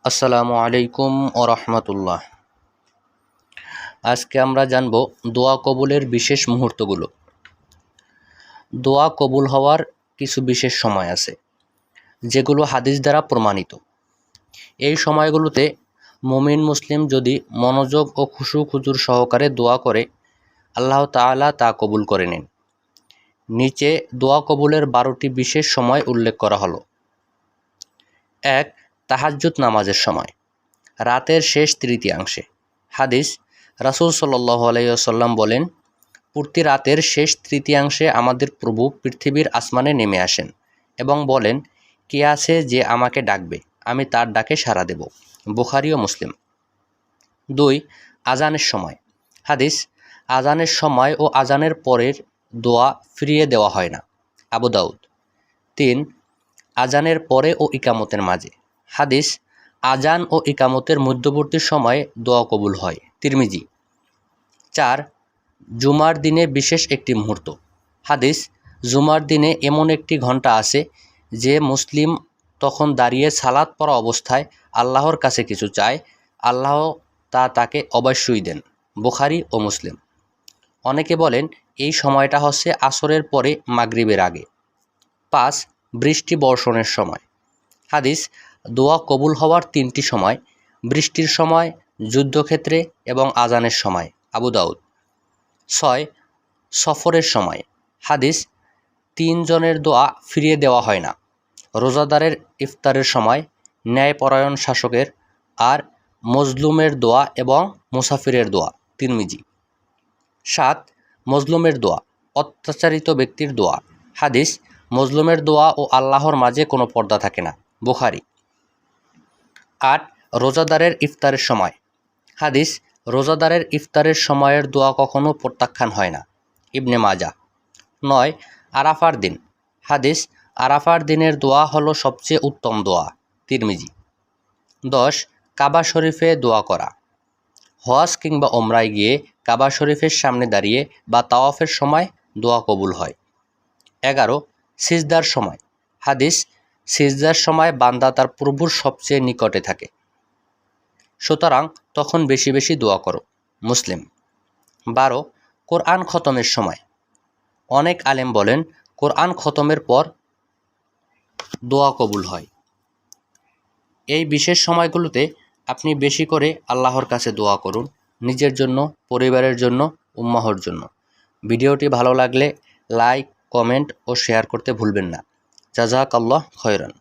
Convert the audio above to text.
আসসালামু আলাইকুম ওয়া রাহমাতুল্লাহ। আজকে আমরা জানব দোয়া কবুলের বিশেষ মুহূর্তগুলো। দোয়া কবুল হওয়ার কিছু বিশেষ সময় আছে যেগুলো হাদিস দ্বারা প্রমাণিত। এই সময়গুলোতে মুমিন মুসলিম যদি মনোযোগ ও খুশু খুজুর সহকারে দোয়া করে, আল্লাহ তাআলা তা কবুল করে নেন। নিচে দোয়া কবুলের 12টি বিশেষ সময় উল্লেখ করা হলো। 1. তাহাজ্জুদ নামাজের সময়, রাতের শেষ তৃতীয়াংশে। হাদিস, রাসূল সাল্লাল্লাহু আলাইহি ওয়াসাল্লাম বলেন, প্রতি রাতের শেষ তৃতীয়াংশে আমাদের প্রভু পৃথিবীর আসমানে নেমে আসেন এবং বলেন, কে আছে যে আমাকে ডাকবে, আমি তার ডাকে সাড়া দেব। বুখারী ও মুসলিম। 2. আজানের সময়। হাদিস, আজানের সময় ও আজানের পরের দোয়া ফিরিয়ে দেওয়া হয় না। আবু দাউদ। 3. আজানের পরে ও ইকামতের মাঝে। হাদিস, আজান ও ইকামতের মধ্যবর্তী সময়ে দোয়া কবুল হয়। তিরমিজি। 4. জুমার দিনে বিশেষ একটি মুহূর্ত। হাদিস, জুমার দিনে এমন একটি ঘণ্টা আছে যে মুসলিম তখন দাঁড়িয়ে সালাত পড়া অবস্থায় আল্লাহর কাছে কিছু চায়, আল্লাহ তা তাকে অবশ্যই দেন। বুখারী ও মুসলিম। অনেকে বলেন এই সময়টা হচ্ছে আসরের পরে মাগরিবের আগে। 5. বৃষ্টি বর্ষণের সময়। হাদিস, দোয়া কবুল হওয়ার 3টি সময়: বৃষ্টির সময়, যুদ্ধক্ষেত্রে এবং আজানের সময়। আবু দাউদ। 6. সফরের সময়। হাদিস, 3 জনের দোয়া ফিরিয়ে দেওয়া হয় না: রোজাদারের ইফতারের সময়, ন্যায়পরায়ণ শাসকের, আর মজলুমের দোয়া এবং মুসাফিরের দোয়া। তিরমিজি। 7. মজলুমের দোয়া, অত্যাচারিত ব্যক্তির দোয়া। হাদিস, মজলুমের দোয়া ও আল্লাহর মাঝে কোনো পর্দা থাকে না। বুখারী। 8. রোজাদারের ইফতারের সময়। হাদিস, রোজাদারের ইফতারের সময়ের দোয়া কখনো প্রত্যাখ্যান হয় না। ইবনে মাজাহ। 9. আরাফার দিন। হাদিস, আরাফার দিনের দোয়া হলো সবচেয়ে উত্তম দোয়া। তিরমিজি। 10. কাবা শরীফে দোয়া করা। হজ কিংবা ওমরায় গিয়ে কাবা শরীফের সামনে দাঁড়িয়ে বা তাওয়াফের সময় দোয়া কবুল হয়। 11. সিজদার সময়। হাদিস, সিজদার সময় বান্দা তার প্রভুর সবচেয়ে নিকটে থাকে, সুতরাং তখন বেশি বেশি দোয়া করো। মুসলিম। 12. কোরআন খতমের সময়। অনেক আলেম বলেন কোরআন খতমের পর দোয়া কবুল হয়। এই বিশেষ সময়গুলোতে আপনি বেশি করে আল্লাহর কাছে দোয়া করুন, নিজের জন্য, পরিবারের জন্য, উম্মাহর জন্য। ভিডিওটি ভালো লাগলে লাইক, কমেন্ট ও শেয়ার করতে ভুলবেন না। জাযাকাল্লাহ খয়রান।